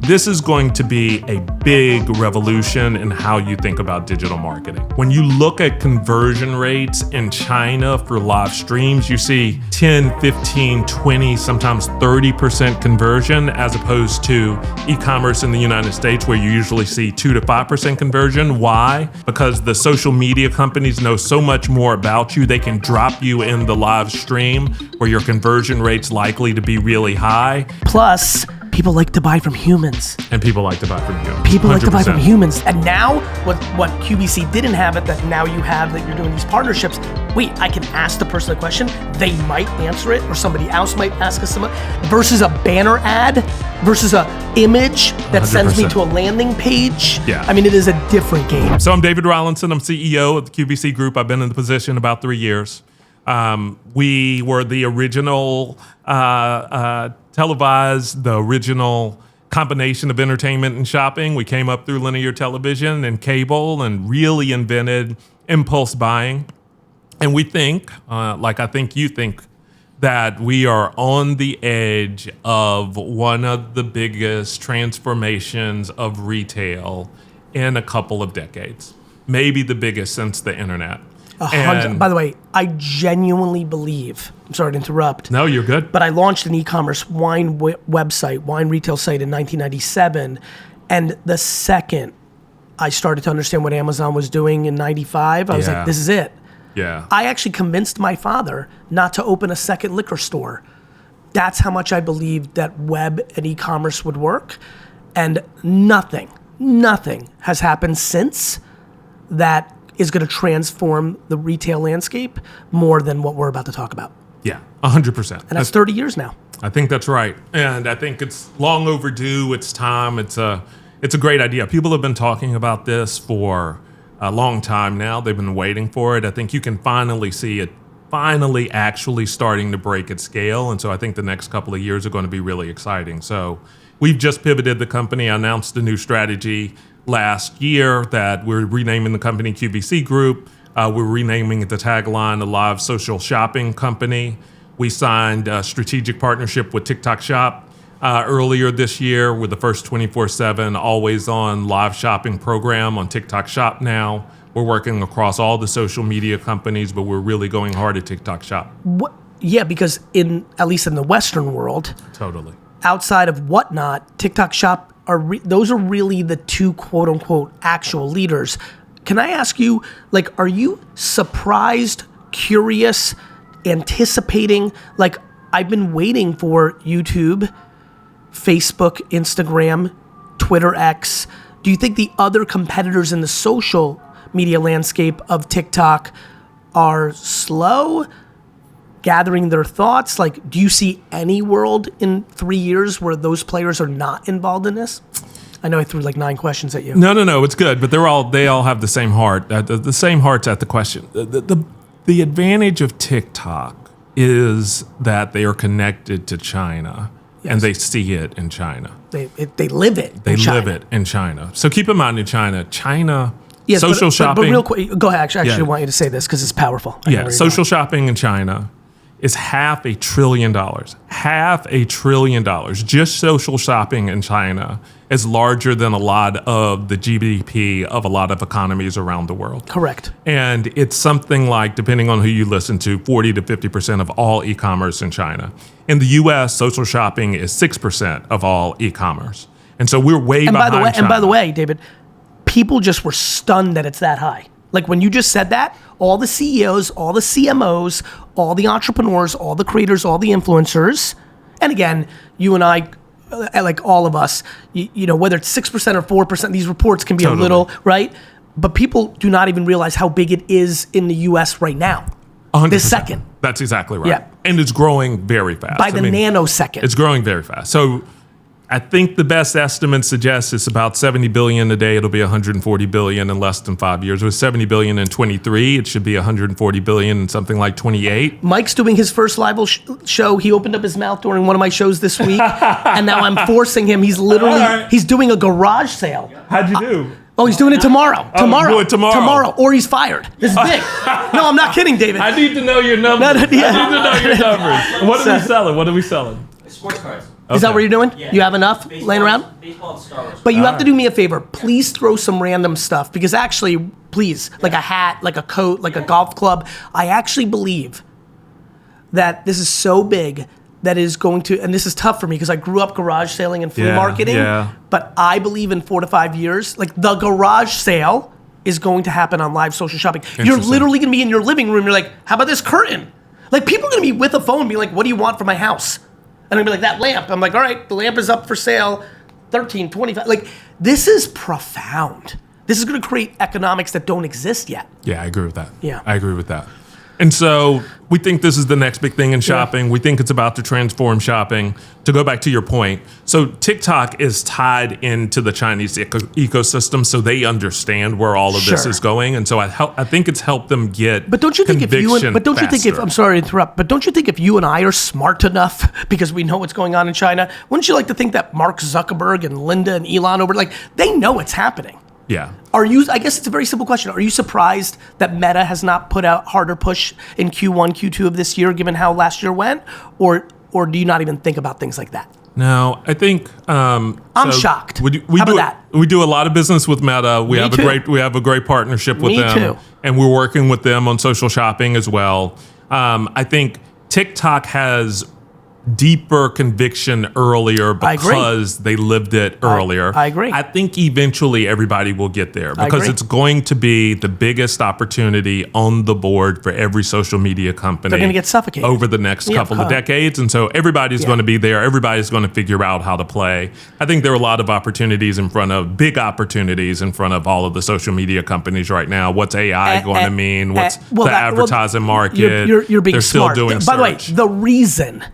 This is going to be a big revolution in how you think about digital marketing. When you look at conversion rates in China for live streams, you see 10, 15, 20, sometimes 30% conversion, as opposed to e-commerce in the United States, where you usually see 2 to 5% conversion. Why? Because the social media companies know so much more about you. They can drop you in the live stream where your conversion rate's likely to be really high. Plus, people like to buy from humans. And people like to buy from humans. People 100%. Like to buy from humans. And now, what QVC didn't have it, that now you have, that you're doing these partnerships, wait, I can ask the person a question, they might answer it, or somebody else might ask us something, versus a banner ad, versus a image that 100%. Sends me to a landing page. Yeah. I mean, it is a different game. So I'm David Rollinson, I'm CEO of the QVC Group. I've been in the position about 3 years. We were the original televised, the original combination of entertainment and shopping. We came up through linear television and cable and really invented impulse buying. And we think, like I think you think, that we are on the edge of one of the biggest transformations of retail in a couple of decades. Maybe the biggest since the internet. By the way, I genuinely believe, I'm sorry to interrupt. No, you're good. But I launched an e-commerce wine website, wine retail site in 1997. And the second I started to understand what Amazon was doing in 95, I was like, this is it. Yeah. I actually convinced my father not to open a second liquor store. That's how much I believed that web and e-commerce would work. And nothing has happened since that is going to transform the retail landscape more than what we're about to talk about. Yeah, 100%. And that's 30 years now. I think that's right. And I think it's long overdue. It's time. It's a great idea. People have been talking about this for a long time now. They've been waiting for it. I think you can finally see it finally actually starting to break its scale. And so I think the next couple of years are going to be really exciting. So we've just pivoted the company. I announced a new strategy last year that we're renaming the company QVC Group. We're renaming the tagline a live social shopping company. We signed a strategic partnership with TikTok Shop earlier this year with the first 24/7 always-on live shopping program on TikTok Shop now. We're working across all the social media companies, but we're really going hard at TikTok Shop. Yeah, because at least in the Western world, totally, outside of Whatnot, TikTok Shop those are really the two quote unquote actual leaders. Can I ask you, like, are you surprised, curious, anticipating? Like, I've been waiting for YouTube, Facebook, Instagram, Twitter X. Do you think the other competitors in the social media landscape of TikTok are slow, gathering their thoughts? Like, do you see any world in 3 years where those players are not involved in this? I know I threw like 9 questions at you. No, it's good, but they all have the same heart. The same heart's at the question. The advantage of TikTok is that they are connected to China. Yes. And they see it in China. They live it. They live it in China. So keep in mind, in China, yes, social shopping. But real quick, go ahead. Actually, I want you to say this because it's powerful. Social shopping in China is $500 billion. $500 billion. Just social shopping in China is larger than a lot of the GDP of a lot of economies around the world. Correct. And it's something like, depending on who you listen to, 40 to 50% of all e-commerce in China. In the US, social shopping is 6% of all e-commerce. And so we're way behind China. And by the way, David, people just were stunned that it's that high. Like when you just said that, all the CEOs, all the CMOs, all the entrepreneurs, all the creators, all the influencers, and again, you and I, like all of us, you know, whether it's 6% or 4%, these reports can be a little, right? But people do not even realize how big it is in the US right now. 100%. This second. That's exactly right. Yeah. And it's growing very fast. By the nanosecond. It's growing very fast. So I think the best estimate suggests it's about 70 billion a day. It'll be 140 billion in less than 5 years. It was 70 billion in 23. It should be 140 billion in something like 28. Mike's doing his first live show. He opened up his mouth during one of my shows this week. And now I'm forcing him. He's literally, he's doing a garage sale. How'd you do? Oh, he's doing it tomorrow. Do it tomorrow. Tomorrow, or he's fired. This is big. No, I'm not kidding, David. I need to know your numbers. I need to know your numbers. What are we selling? Sports cards. Is that Okay. what you're doing? Yeah. You have enough laying around? Baseball and Star Wars. But you have to do me a favor. Please throw some random stuff because actually, please, like a hat, like a coat, like a golf club. I actually believe that this is so big that is going to, and this is tough for me because I grew up garage sailing and flea marketing. Yeah. But I believe in 4 to 5 years, like the garage sale is going to happen on live social shopping. You're Interesting. literally going to be in your living room. You're like, how about this curtain? Like people are going to be with a phone and be like, what do you want for my house? And I'd be like, that lamp. I'm like, all right, the lamp is up for sale, $13.25. Like, this is profound. This is going to create economics that don't exist yet. Yeah, I agree with that. Yeah. I agree with that. And so we think this is the next big thing in shopping. We think it's about to transform shopping. To go back to your point, so TikTok is tied into the Chinese ecosystem, so they understand where all of this Sure. is going. And so I think it's helped them get But don't you think faster. I'm sorry to interrupt, but don't you think if you and I are smart enough, because we know what's going on in China, wouldn't you like to think that Mark Zuckerberg and Linda and Elon they know it's happening? Yeah. I guess it's a very simple question. Are you surprised that Meta has not put out harder push in Q1, Q2 of this year, given how last year went? Or do you not even think about things like that? No, I think I'm shocked. We How about that? We do a lot of business with Meta. We have a great partnership with Me them, too. and we're working with them on social shopping as well. I think TikTok has deeper conviction earlier because they lived it earlier. I agree. I think eventually everybody will get there because agree. it's going to be the biggest opportunity on the board for every social media company. They're gonna get suffocated. Over the next couple of decades. And so everybody's going to be there. Everybody's going to figure out how to play. I think there are a lot of big opportunities in front of all of the social media companies right now. What's AI going to mean? What's the advertising market? You're being They're smart. still doing By the way, search. the reason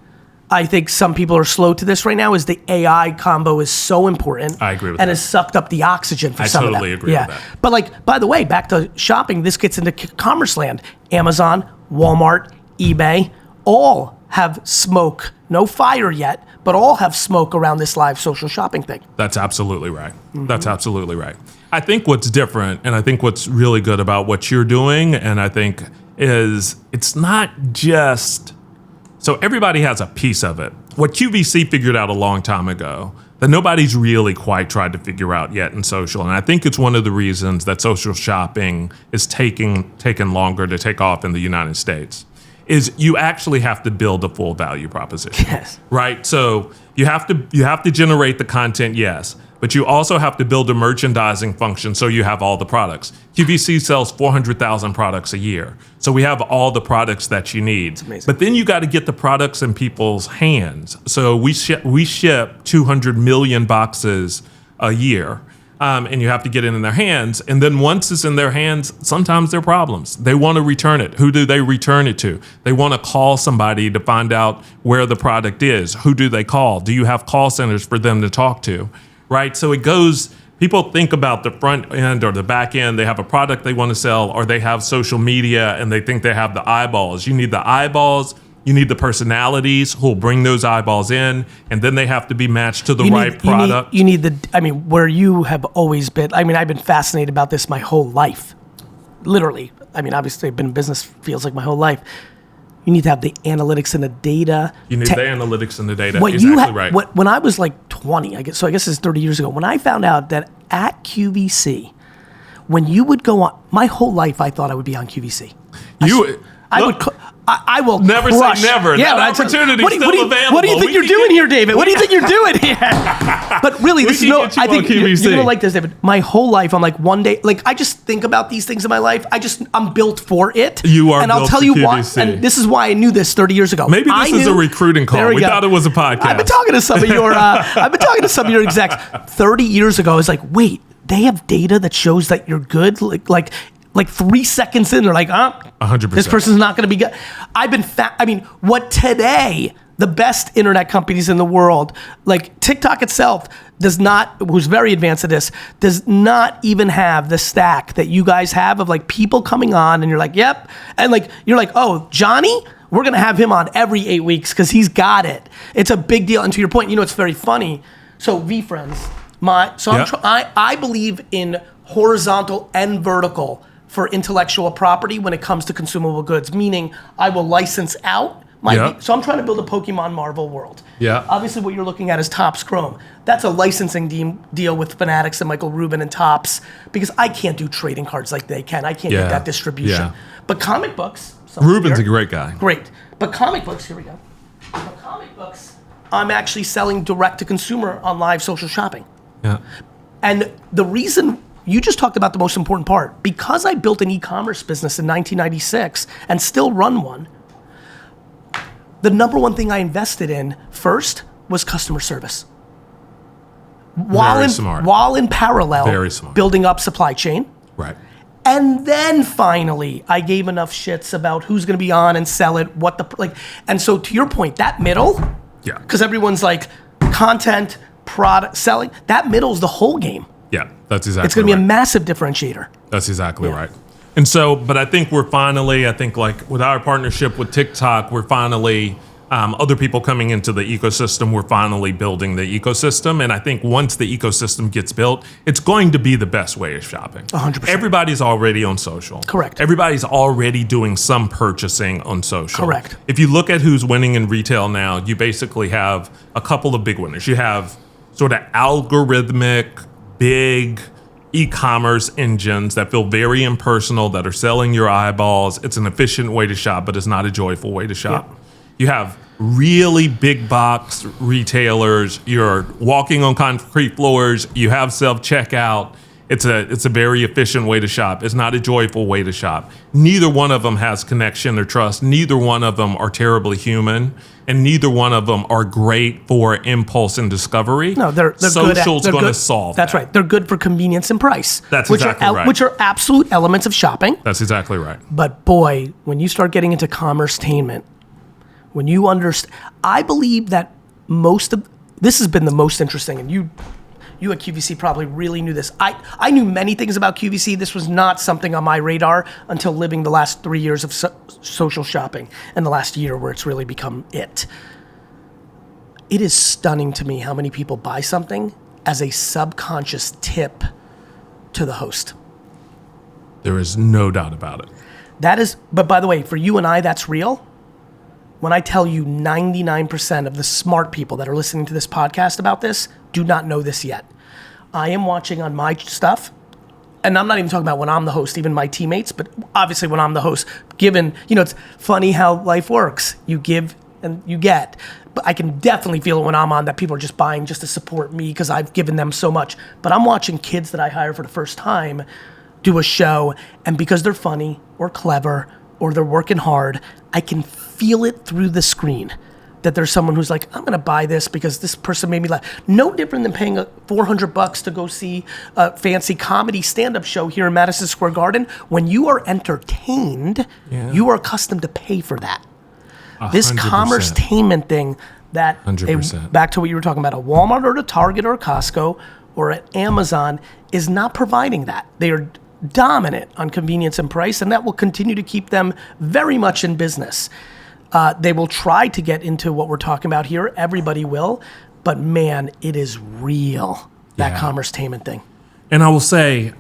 I think some people are slow to this right now is the AI combo is so important. I agree with and that. has sucked up the oxygen for some of them. totally agree with that. But by the way, back to shopping, this gets into commerce land. Amazon, Walmart, eBay, all have smoke. No fire yet, but all have smoke around this live social shopping thing. That's absolutely right. That's absolutely right. I think what's different, and I think what's really good about what you're doing, and I think is it's not just, so everybody has a piece of it. What QVC figured out a long time ago that nobody's really quite tried to figure out yet in social, and I think it's one of the reasons that social shopping is taking longer to take off in the United States, is you actually have to build a full value proposition. Yes. Right? So you have to generate the content, yes, but you also have to build a merchandising function so you have all the products. QVC sells 400,000 products a year. So we have all the products that you need. amazing. But then you got to get the products in people's hands. So we ship 200 million boxes a year. And you have to get it in their hands. And then once it's in their hands, sometimes there are problems. They want to return it. Who do they return it to? They want to call somebody to find out where the product is. Who do they call? Do you have call centers for them to talk to? Right? So it goes, people think about the front end or the back end. They have a product they want to sell, or they have social media and they think they have the eyeballs. You need the eyeballs. You need the personalities who'll bring those eyeballs in, and then they have to be matched to the right product. You need where you have always been, I've been fascinated about this my whole life. Literally. Obviously I've been in business feels like my whole life. You need to have the analytics and the data. You need the analytics and the data. What exactly right. When I was like 20, I guess it's 30 years ago, when I found out that at QVC, when you would go on, my whole life I thought I would be on QVC. I will never crush. say never. Yeah, that opportunity is still available. What do you think you're doing here, David? What do you think you're doing here? But really, this is can get you I think on you're QVC. gonna like this, David. My whole life, I'm like, one day, like I just think about these things in my life. I'm built for it. You are and I'll built tell for you QVC. what. And this is why I knew this 30 years ago. Maybe this is a recruiting call. There We go. thought it was a podcast. I've been talking to some of your execs 30 years ago. I was like, wait, they have data that shows that you're good. Like 3 seconds in, they're like, 100%. This person's not going to be good. What today, the best internet companies in the world, like TikTok itself, who's very advanced at this, does not even have the stack that you guys have of like people coming on and you're like, yep. And like, you're like, oh, Johnny, we're going to have him on every 8 weeks because he's got it. It's a big deal. And to your point, it's very funny. So VeeFriends, I believe in horizontal and vertical for intellectual property when it comes to consumable goods, meaning I will license out Yeah. So I'm trying to build a Pokemon Marvel world. Yeah. Obviously, what you're looking at is Topps Chrome. That's a licensing deal with Fanatics and Michael Rubin and Topps, because I can't do trading cards like they can. I can't get that distribution. Yeah. But comic books. Rubin's a great guy. Great. But comic books, here we go. But comic books, I'm actually selling direct to consumer on live social shopping. Yeah. And the reason you just talked about the most important part, because I built an e-commerce business in 1996 and still run one, the number one thing I invested in first was customer service. While in parallel, Very smart. building up supply chain. Right. And then finally, I gave enough shits about who's going to be on and sell it, and so to your point, that middle, Yeah. because everyone's like content, product, selling, that middle's the whole game. Yeah, that's exactly It's going to be right. a massive differentiator. That's exactly right. And so, but I think like with our partnership with TikTok, we're finally, other people coming into the ecosystem, we're finally building the ecosystem. And I think once the ecosystem gets built, it's going to be the best way of shopping. 100%. Everybody's already on social. Correct. Everybody's already doing some purchasing on social. Correct. If you look at who's winning in retail now, you basically have a couple of big winners. You have sort of algorithmic, big e-commerce engines that feel very impersonal, that are selling your eyeballs. It's an efficient way to shop, but it's not a joyful way to shop. Yep. You have really big box retailers. You're walking on concrete floors. You have self-checkout. It's a very efficient way to shop. It's not a joyful way to shop. Neither one of them has connection or trust. Neither one of them are terribly human, and neither one of them are great for impulse and discovery. No, they're Social's good. going to solve That's that. right. They're good for convenience and price. That's which exactly right. Which are absolute elements of shopping. That's exactly right. But boy, when you start getting into commerce-tainment, when you understand, I believe that this has been the most interesting, and you at QVC probably really knew this. I knew many things about QVC. This was not something on my radar until living the last 3 years of social shopping, and the last year where it's really become it. It is stunning to me how many people buy something as a subconscious tip to the host. There is no doubt about it. But by the way, for you and I, that's real. When I tell you 99% of the smart people that are listening to this podcast about this do not know this yet. I am watching on my stuff, and I'm not even talking about when I'm the host, even my teammates, but obviously when I'm the host, it's funny how life works. You give and you get. But I can definitely feel it when I'm on that people are just buying just to support me because I've given them so much. But I'm watching kids that I hire for the first time do a show, and because they're funny or clever or they're working hard, I can feel it through the screen that there's someone who's like, I'm gonna buy this because this person made me laugh. No different than paying $400 to go see a fancy comedy stand-up show here in Madison Square Garden. When you are entertained, you are accustomed to pay for that. 100%. This commerce-tainment thing that, 100%. back to what you were talking about, a Walmart or a Target or a Costco or an Amazon is not providing that. They are dominant on convenience and price, and that will continue to keep them very much in business. They will try to get into what we're talking about here. Everybody will. But man, it is real, that commerce-tainment thing. And I will say,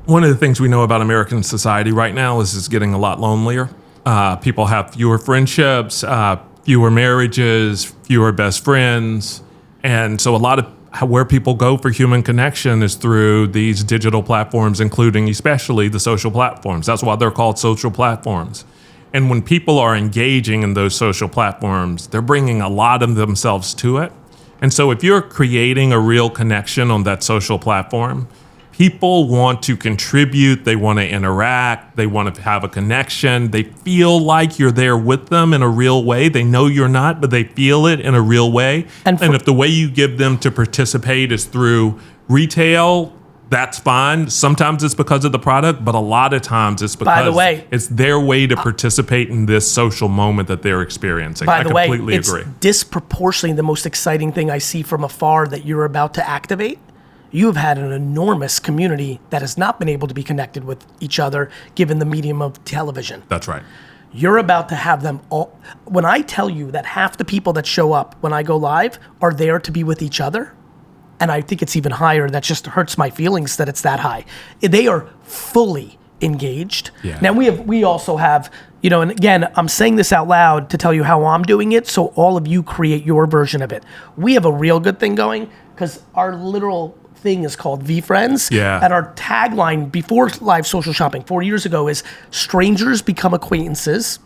one of the things we know about American society right now is it's getting a lot lonelier. People have fewer friendships, fewer marriages, fewer best friends. And so a lot of where people go for human connection is through these digital platforms, including especially the social platforms. That's why they're called social platforms. And when people are engaging in those social platforms, they're bringing a lot of themselves to it. And so if you're creating a real connection on that social platform, people want to contribute, they want to interact, they want to have a connection, they feel like you're there with them in a real way. They know you're not, but they feel it in a real way. And if the way you give them to participate is through retail, that's fine. Sometimes it's because of the product, but a lot of times it's because it's their way to participate in this social moment that they're experiencing. I completely agree. It's disproportionately the most exciting thing I see from afar that you're about to activate. You have had an enormous community that has not been able to be connected with each other given the medium of television. That's right. You're about to have them all. When I tell you that half the people that show up when I go live are there to be with each other, and I think it's even higher, that just hurts my feelings that it's that high. They are fully engaged. Yeah. Now we also have, and again, I'm saying this out loud to tell you how I'm doing it, so all of you create your version of it. We have a real good thing going because our literal thing is called VeeFriends. Yeah. And our tagline before live social shopping 4 years ago is strangers become acquaintances,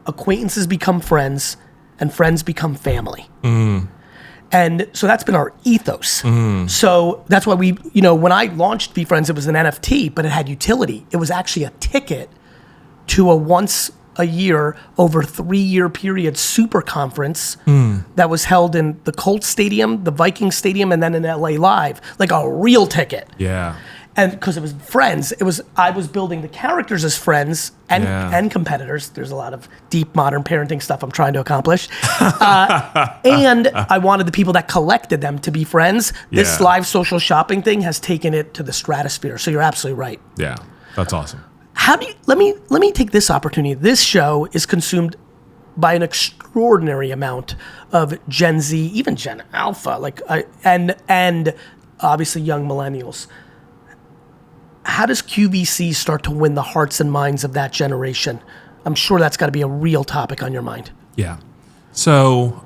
acquaintances become friends, and friends become family. And so that's been our ethos. So that's why we, when I launched VeeFriends, it was an NFT, but it had utility. It was actually a ticket to a once a year, over 3-year period super conference that was held in the Colts Stadium, the Vikings Stadium, and then in LA Live, like a real ticket. Yeah. And because it was friends, I was building the characters as friends and competitors. There's a lot of deep modern parenting stuff I'm trying to accomplish. And I wanted the people that collected them to be friends. This live social shopping thing has taken it to the stratosphere. So you're absolutely right. Yeah, that's awesome. Let me take this opportunity. This show is consumed by an extraordinary amount of Gen Z, even Gen Alpha, and obviously young millennials. How does QVC start to win the hearts and minds of that generation? I'm sure that's got to be a real topic on your mind. Yeah. So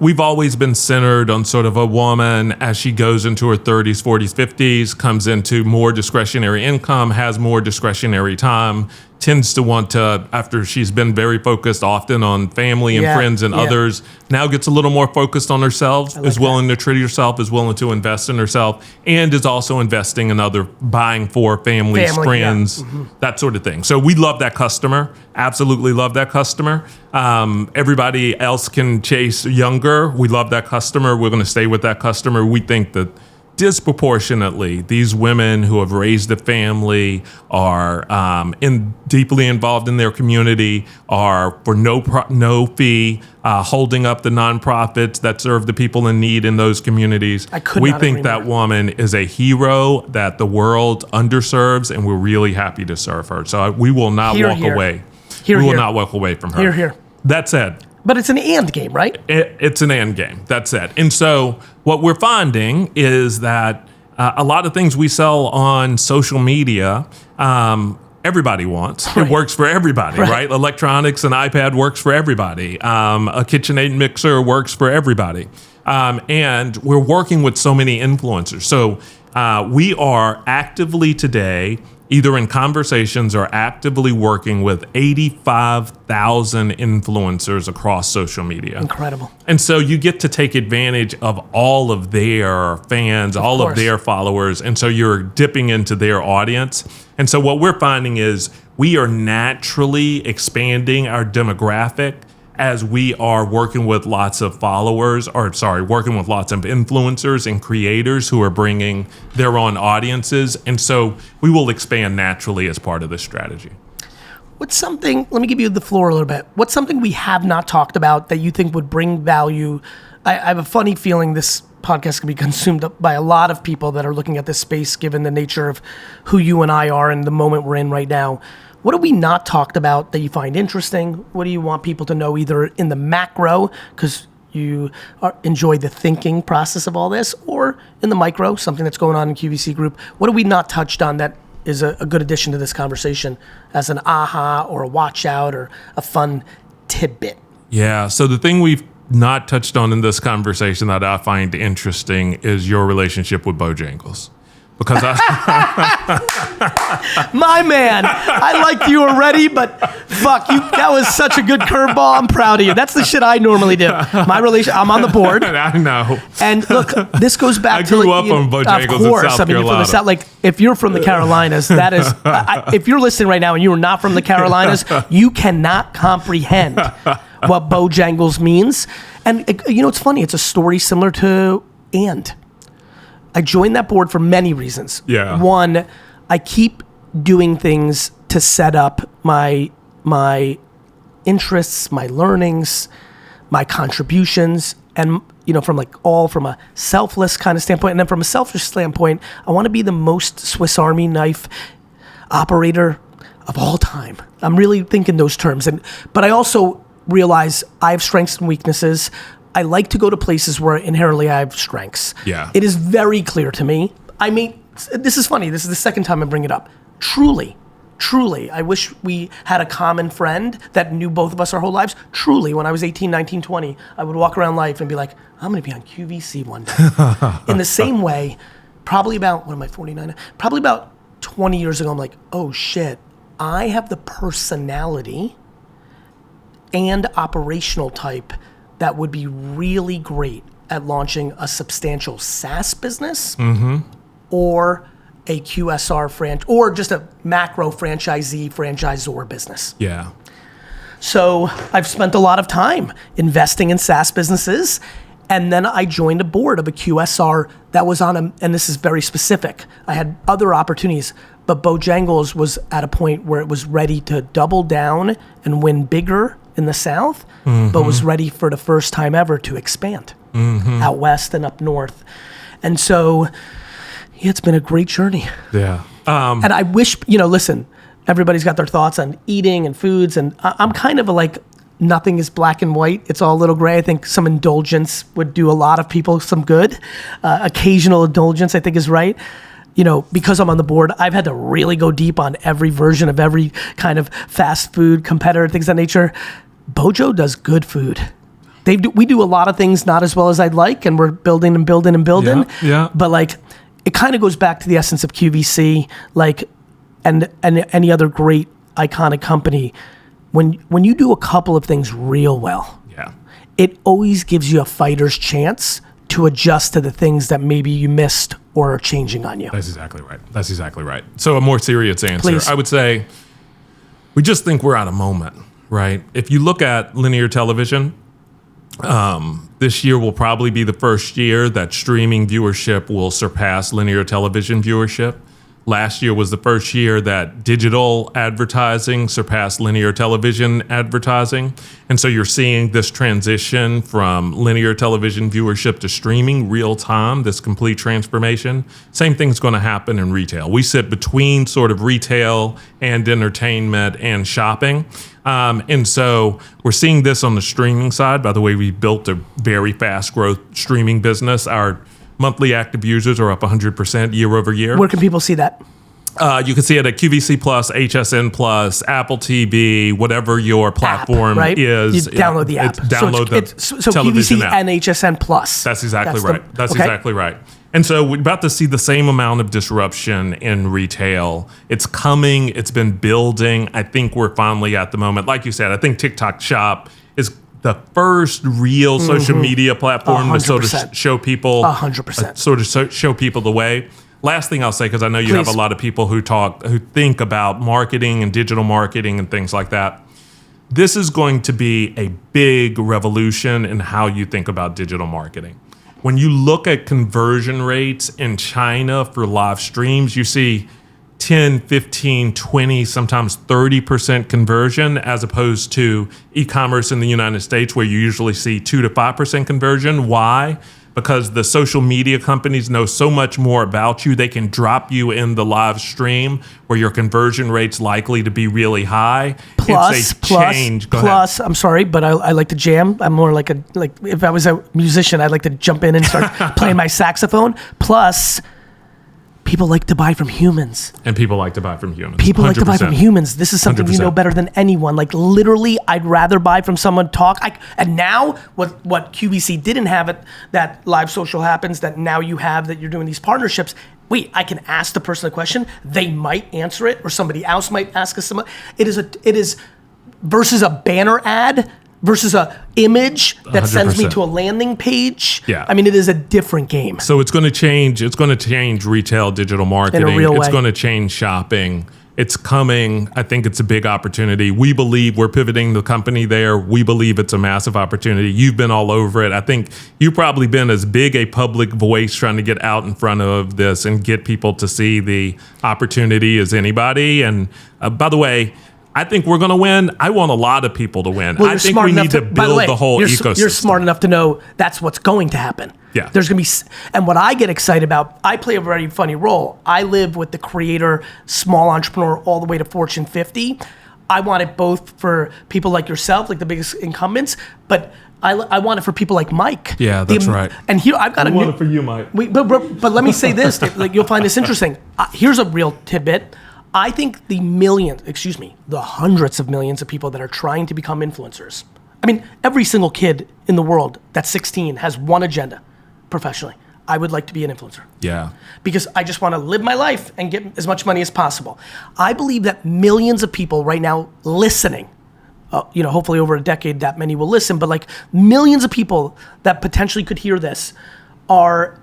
we've always been centered on sort of a woman as she goes into her 30s, 40s, 50s, comes into more discretionary income, has more discretionary time, tends to want to, after she's been very focused often on family and friends and others, now gets a little more focused on herself, is willing to treat herself, is willing to invest in herself, and is also investing in other, buying for families, friends, that sort of thing. So we love that customer, absolutely love that customer. Everybody else can chase younger. We love that customer. We're going to stay with that customer. We think that disproportionately, these women who have raised a family are deeply involved in their community, are for no fee, holding up the nonprofits that serve the people in need in those communities. We think that woman is a hero that the world underserves, and we're really happy to serve her. So we will not walk away. We will not walk away from her. That said, but it's an and game, right? It's an and game. That's it. And so what we're finding is that a lot of things we sell on social media, everybody wants. It works for everybody, right? Electronics and iPad works for everybody. A KitchenAid mixer works for everybody. And we're working with so many influencers. So we are actively today either in conversations or actively working with 85,000 influencers across social media. Incredible. And so you get to take advantage of all of their fans, all of their followers. And so you're dipping into their audience. And so what we're finding is we are naturally expanding our demographic as we are working with lots of working with lots of influencers and creators who are bringing their own audiences. And so we will expand naturally as part of this strategy. What's something, let me give you the floor a little bit. What's something we have not talked about that you think would bring value? I have a funny feeling this podcast can be consumed by a lot of people that are looking at this space, given the nature of who you and I are and the moment we're in right now. What have we not talked about that you find interesting? What do you want people to know, either in the macro, because you enjoy the thinking process of all this, or in the micro, something that's going on in QVC Group? What have we not touched on that is a good addition to this conversation as an aha or a watch out or a fun tidbit? Yeah, so the thing we've not touched on in this conversation that I find interesting is your relationship with Bojangles. Because my man, I liked you already, but fuck you. That was such a good curveball. I'm proud of you. That's the shit I normally do. I'm on the board. I know. And look, this goes back to I grew up on Bojangles in South Carolina. You're from the South. Like, if you're from the Carolinas, that is. If you're listening right now and you are not from the Carolinas, you cannot comprehend what Bojangles means. And it's funny. It's a story similar to And. I joined that board for many reasons. Yeah. One, I keep doing things to set up my interests, my learnings, my contributions, and from a selfless kind of standpoint, and then from a selfish standpoint, I want to be the most Swiss Army knife operator of all time. I'm really thinking those terms, but I also realize I have strengths and weaknesses. I like to go to places where inherently I have strengths. Yeah. It is very clear to me. I may this is funny. This is the second time I bring it up. Truly, I wish we had a common friend that knew both of us our whole lives. Truly, when I was 18, 19, 20, I would walk around life and be like, I'm going to be on QVC one day. In the same way, probably about, what am I, 49? Probably about 20 years ago, I'm like, oh shit, I have the personality and operational type that would be really great at launching a substantial SaaS business or a QSR or just a macro franchisor business. Yeah. So I've spent a lot of time investing in SaaS businesses, and then I joined a board of a QSR that was and this is very specific. I had other opportunities, but Bojangles was at a point where it was ready to double down and win bigger in the South, but was ready for the first time ever to expand out west and up north. And so it's been a great journey. Yeah. And I wish, listen, everybody's got their thoughts on eating and foods, and I'm kind of like, nothing is black and white. It's all a little gray. I think some indulgence would do a lot of people some good. Occasional indulgence, I think, is right. Because I'm on the board, I've had to really go deep on every version of every kind of fast food competitor, things of that nature. Bojo does good food. We do a lot of things not as well as I'd like, and we're building and building and building. Yeah. But like, it kind of goes back to the essence of QVC, like, and any other great iconic company. When you do a couple of things real well, it always gives you a fighter's chance to adjust to the things that maybe you missed or are changing on you. That's exactly right. So a more serious answer, Please. I would say, we just think we're at a moment, right? If you look at linear television, this year will probably be the first year that streaming viewership will surpass linear television viewership. Last year was the first year that digital advertising surpassed linear television advertising. And so you're seeing this transition from linear television viewership to streaming real time, this complete transformation. Same thing's going to happen in retail. We sit between sort of retail and entertainment and shopping. And so we're seeing this on the streaming side. By the way, we built a very fast growth streaming business. Our monthly active users are up 100% year over year. Where can people see that? You can see it at QVC Plus, HSN Plus, Apple TV, whatever your platform right? is. You download the app. Download so television QVC app. and HSN Plus. That's exactly right. That's exactly right. And so we're about to see the same amount of disruption in retail. It's coming. It's been building. I think we're finally at the moment. Like you said, I think TikTok Shop is the first real social media platform 100%. to sort of show people 100%. Sort of show people the way. Last thing I'll say, because I know you have a lot of people who think about marketing and digital marketing and things like that. This is going to be a big revolution in how you think about digital marketing. When you look at conversion rates in China for live streams, you see 10, 15, 20, sometimes 30% conversion, as opposed to e-commerce in the United States, where you usually see 2 to 5% conversion. Why? Because the social media companies know so much more about you. They can drop you in the live stream where your conversion rate's likely to be really high. Plus, I'm sorry, but I like to jam. I'm more like if I was a musician, I'd like to jump in and start playing my saxophone. Plus, people like to buy from humans. And people like to buy from humans. People 100%. like to buy from humans. This is something 100%. you know better than anyone. Like, literally, I'd rather buy from someone talk. And now, what QVC didn't have it, that live social happens, that now you have, that you're doing these partnerships. Wait, I can ask the person a question. They might answer it, or somebody else might ask us something. It is versus a banner ad, versus a image that 100%. Sends me to a landing page. Yeah. I mean, it is a different game. So it's going to change. It's going to change retail digital marketing. In a real way. It's going to change shopping. It's coming. I think it's a big opportunity. We believe we're pivoting the company there. We believe it's a massive opportunity. You've been all over it. I think you've probably been as big a public voice trying to get out in front of this and get people to see the opportunity as anybody. And by the way, I think we're going to win. I want a lot of people to win. Well, I think we need to build the whole ecosystem. You're smart enough to know that's what's going to happen. Yeah. There's going to be, and what I get excited about, I play a very funny role. I live with the creator, small entrepreneur, all the way to Fortune 50. I want it both for people like yourself, like the biggest incumbents, but I want it for people like Mike. Yeah, that's right. And here I've got I want it for you, Mike. But let me say this, like you'll find this interesting. Here's a real tidbit. I think the hundreds of millions of people that are trying to become influencers. I mean, every single kid in the world that's 16 has one agenda professionally. I would like to be an influencer. Yeah. Because I just want to live my life and get as much money as possible. I believe that millions of people right now listening, hopefully over a decade that many will listen, but like millions of people that potentially could hear this are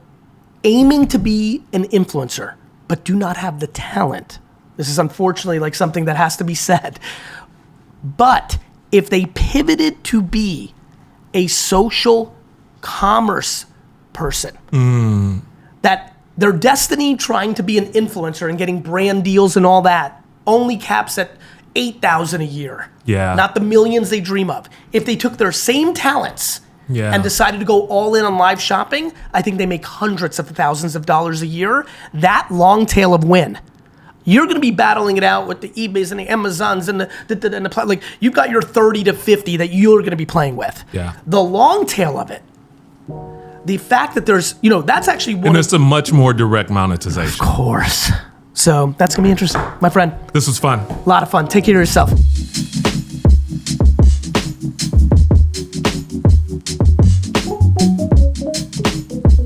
aiming to be an influencer, but do not have the talent. This is unfortunately like something that has to be said. But if they pivoted to be a social commerce person, that their destiny trying to be an influencer and getting brand deals and all that only caps at $8,000 a year. Yeah. Not the millions they dream of. If they took their same talents and decided to go all in on live shopping, I think they make hundreds of thousands of dollars a year. That long tail of win. You're going to be battling it out with the eBays and the Amazons and the like you've got your 30 to 50 that you're going to be playing with. Yeah. The long tail of it, the fact that there's, that's actually one. And it's a much more direct monetization. Of course. So that's going to be interesting. My friend. This was fun. A lot of fun. Take care of yourself.